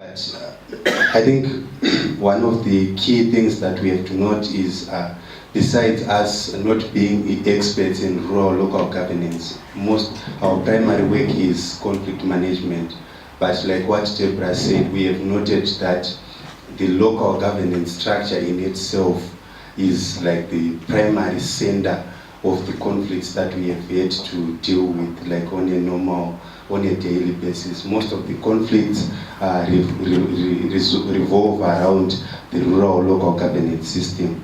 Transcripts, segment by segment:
But I think one of the key things that we have to note is, besides us not being experts in rural local governance, our primary work is conflict management. But like what Deborah said, we have noted that the local governance structure in itself is like the primary center of the conflicts that we have had to deal with, like on a daily basis. Most of the conflicts revolve around the rural local governance system.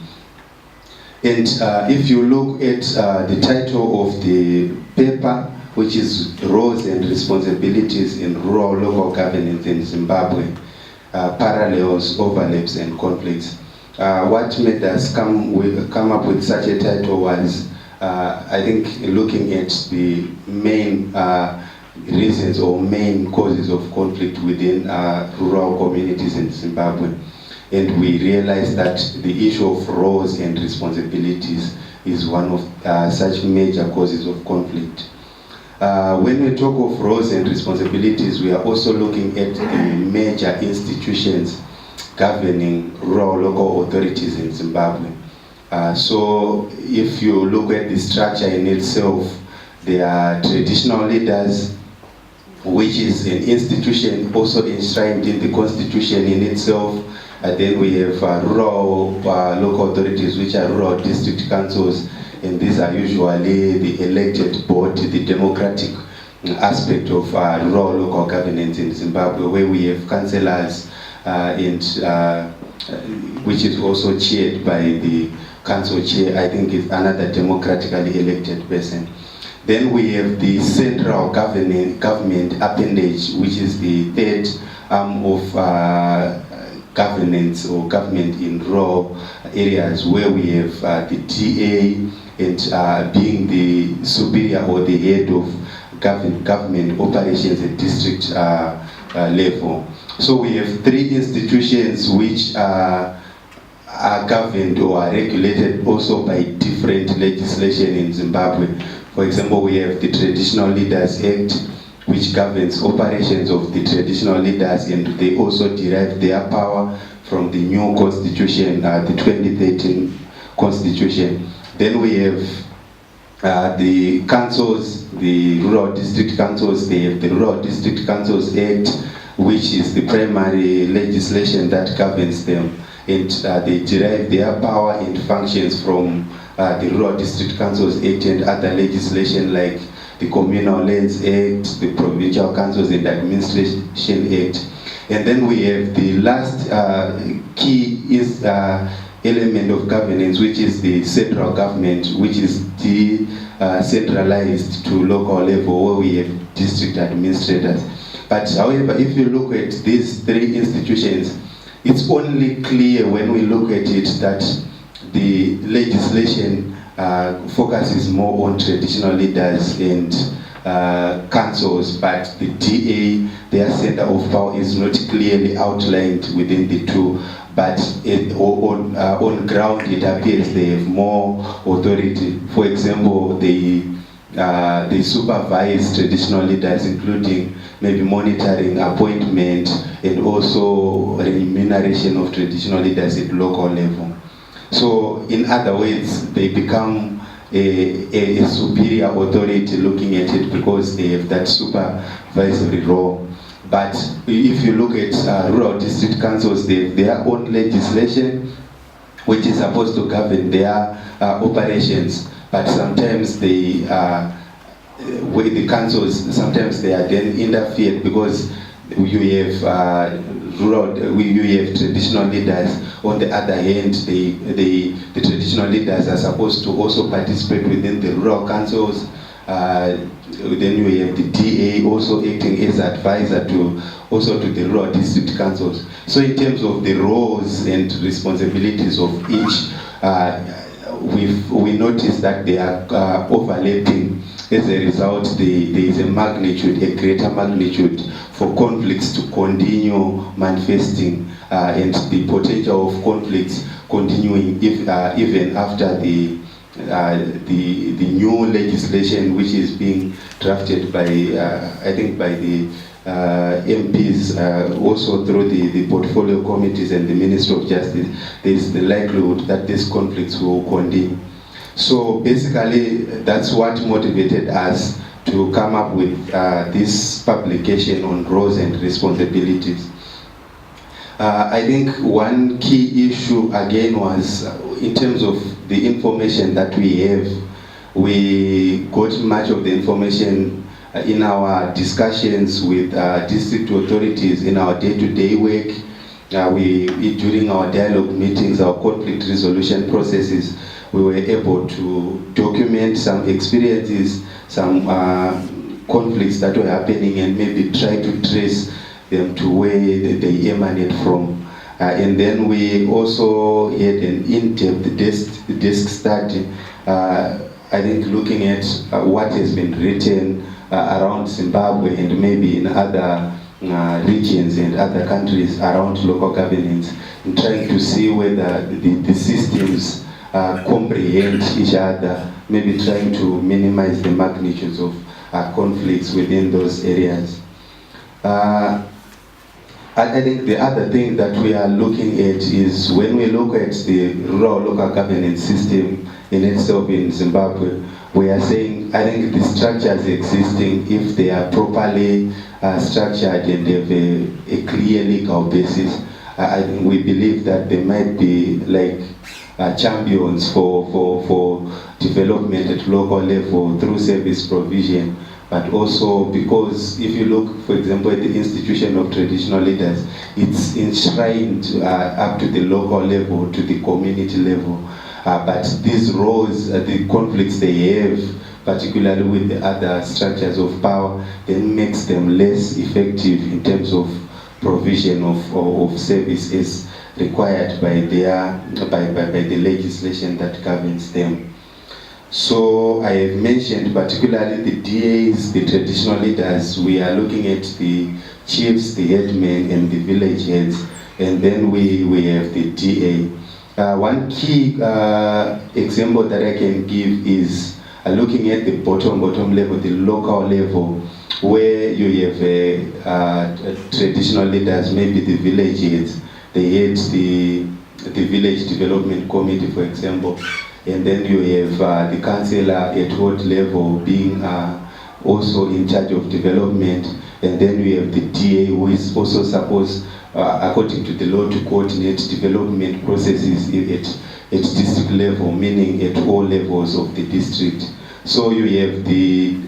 And if you look at the title of the paper, which is Roles and Responsibilities in Rural Local Governance in Zimbabwe, Parallels, Overlaps and Conflicts. What made us come up with such a title was, I think, looking at the main reasons or main causes of conflict within rural communities in Zimbabwe. And we realized that the issue of roles and responsibilities is one of such major causes of conflict. When we talk of roles and responsibilities, we are also looking at the major institutions governing rural local authorities in Zimbabwe. So if you look at the structure in itself, there are traditional leaders, which is an institution also enshrined in the constitution in itself. Then we have rural local authorities, which are rural district councils, and these are usually the elected board, the democratic aspect of rural local governance in Zimbabwe, where we have councillors, which is also chaired by the council chair. I think it's another democratically elected person. Then we have the central government appendage, which is the third arm of governance or government in rural areas, where we have the DA and being the superior or the head of government operations at district level. So we have three institutions which are governed or are regulated also by different legislation in Zimbabwe. For example, we have the Traditional Leaders Act, which governs operations of the traditional leaders, and they also derive their power from the new constitution, the 2013 constitution. Then we have the councils, the rural district councils. They have the Rural District Councils Act, which is the primary legislation that governs them, and they derive their power and functions from the Rural District Councils Act and other legislation like the Communal Lands Act, the Provincial Councils and Administration Act. And then we have the last key element of governance, which is the central government, which is decentralized to local level, where we have district administrators. But however, if you look at these three institutions, it's only clear when we look at it that the legislation focuses more on traditional leaders and councils, but the DA, their center of power, is not clearly outlined within the two. But on ground, it appears they have more authority. For example, they supervise traditional leaders, including maybe monitoring, appointment, and also remuneration of traditional leaders at local level. So in other words, they become a superior authority looking at it because they have that supervisory role. But if you look at rural district councils, they have their own legislation which is supposed to govern their operations. But sometimes with the councils, sometimes they are then interfered because you have you have traditional leaders. On the other hand, the traditional leaders are supposed to also participate within the rural councils. Then you have the DA also acting as advisor to the rural district councils. So in terms of the roles and responsibilities of each, we notice that they are overlapping. As a result, there is a greater magnitude for conflicts to continue manifesting, and the potential of conflicts continuing even after the new legislation, which is being drafted by, I think, by the MPs, also through the portfolio committees and the Ministry of Justice, there is the likelihood that these conflicts will continue. So basically, that's what motivated us to come up with this publication on roles and responsibilities. I think one key issue again was in terms of the information that we have. We got much of the information in our discussions with district authorities in our day-to-day work. During our dialogue meetings, our conflict resolution processes, we were able to document some experiences, some conflicts that were happening, and maybe try to trace them to where they emanate from. And then we also had an in-depth desk study, I think looking at what has been written around Zimbabwe and maybe in other regions and other countries around local governance, and trying to see whether the systems comprehend each other, maybe trying to minimize the magnitudes of conflicts within those areas. I think the other thing that we are looking at is when we look at the rural local governance system in itself in Zimbabwe, we are saying, I think the structures existing, if they are properly structured and have a clear legal basis, I think we believe that they might be like champions for development at local level through service provision. But also because if you look, for example, at the institution of traditional leaders, it's enshrined up to the local level, to the community level. But these roles, the conflicts they have, particularly with the other structures of power, then makes them less effective in terms of provision of services required by the legislation that governs them. So I have mentioned particularly the DAs, the traditional leaders. We are looking at the chiefs, the headmen, and the village heads, and then we have the DA. One key example that I can give is looking at the bottom level, the local level, where you have traditional leaders, maybe the village heads. They head the village development committee, for example. And then you have the councillor at ward level being also in charge of development. And then we have the DA, who is also supposed, according to the law, to coordinate development processes at district level, meaning at all levels of the district. So you have the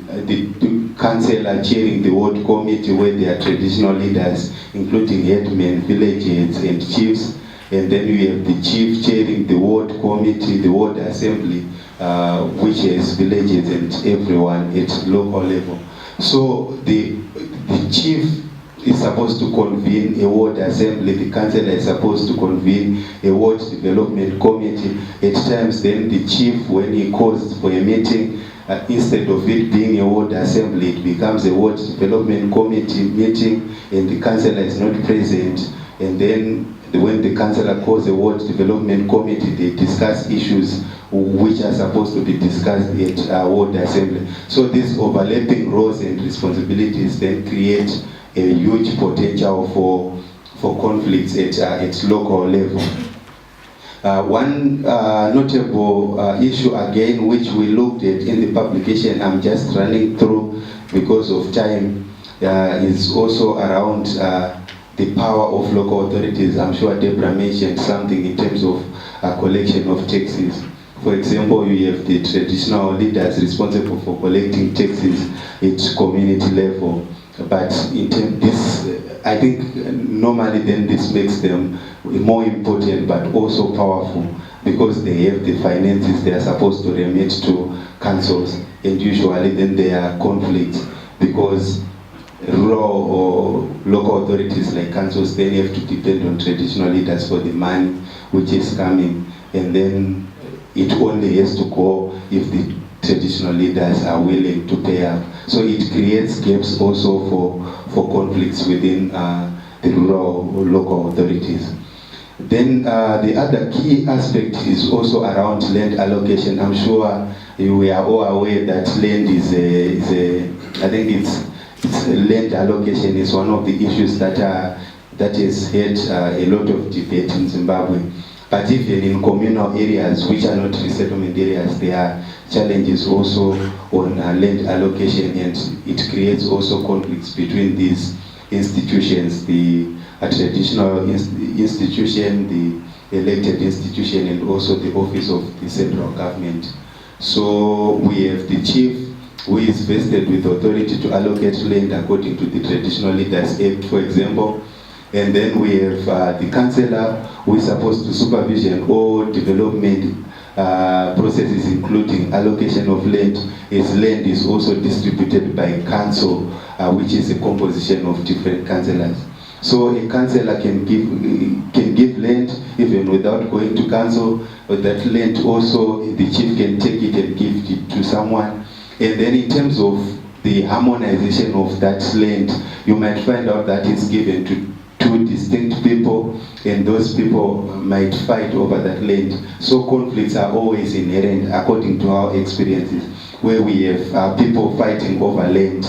councillor chairing the ward committee, where there are traditional leaders, including headmen, village heads, and chiefs. And then we have the chief chairing the ward committee, the ward assembly, which has villages and everyone at local level. So the chief is supposed to convene a ward assembly, the councillor is supposed to convene a ward development committee. At times then the chief, when he calls for a meeting, instead of it being a ward assembly, it becomes a ward development committee meeting, and the councillor is not present. And then when the councillor calls the ward development committee, they discuss issues which are supposed to be discussed at ward assembly. So these overlapping roles and responsibilities then create a huge potential for conflicts at local level. One notable issue again, which we looked at in the publication, I'm just running through because of time, is also around the power of local authorities. I'm sure Deborah mentioned something in terms of collection of taxes. For example, you have the traditional leaders responsible for collecting taxes at community level. But in this, I think normally then this makes them more important but also powerful, because they have the finances they are supposed to remit to councils, and usually then there are conflicts because rural or local authorities like councils then have to depend on traditional leaders for the money which is coming, and then it only has to go if the traditional leaders are willing to pay up. So it creates gaps also for conflicts within the rural or local authorities. Then the other key aspect is also around land allocation. I'm sure we are all aware that land is I think land allocation is one of the issues that has had a lot of debate in Zimbabwe. But even in communal areas, which are not resettlement areas, there are challenges also on land allocation, and it creates also conflicts between these institutions, the traditional institution, the elected institution, and also the office of the central government. So we have the chief, who is vested with authority to allocate land according to the Traditional Leaders Act, for example. And then we have the councillor, who is supposed to supervision all development processes, including allocation of land, as land is also distributed by council, which is a composition of different councillors. So a councillor can give land even without going to council, but that land also the chief can take it and give it to someone. And then in terms of the harmonization of that land, you might find out that it's given to two distinct people, and those people might fight over that land. So conflicts are always inherent, according to our experiences, where we have people fighting over land.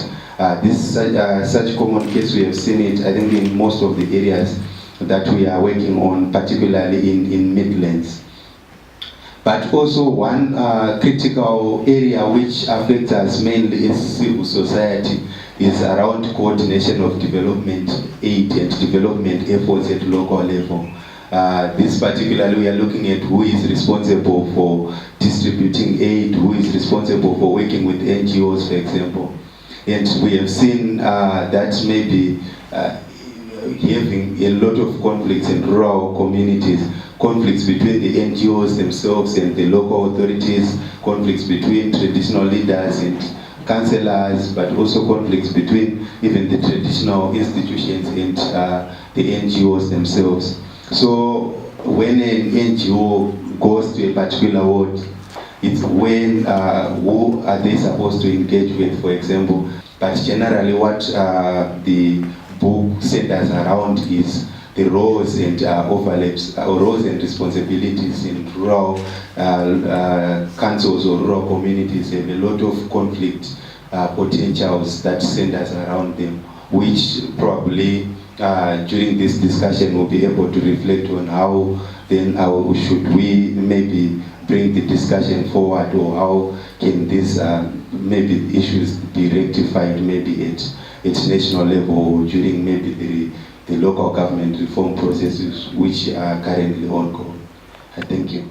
Such common case, we have seen it, I think, in most of the areas that we are working on, particularly in Midlands. But also one critical area which affects us mainly as civil society is around coordination of development aid and development efforts at local level. This particularly, we are looking at who is responsible for distributing aid, who is responsible for working with NGOs, for example. And we have seen that maybe having a lot of conflicts in rural communities, conflicts between the NGOs themselves and the local authorities, conflicts between traditional leaders and councillors, but also conflicts between even the traditional institutions and the NGOs themselves. So when an NGO goes to a particular ward, it's when, who are they supposed to engage with, for example. But generally what the book centers around is the roles and overlaps, roles and responsibilities in rural councils or rural communities have a lot of conflict potentials that centers around them, which probably during this discussion we'll be able to reflect on how then should we maybe bring the discussion forward, or how can these maybe issues be rectified maybe at national level, or during maybe the local government reform processes which are currently ongoing. Thank you.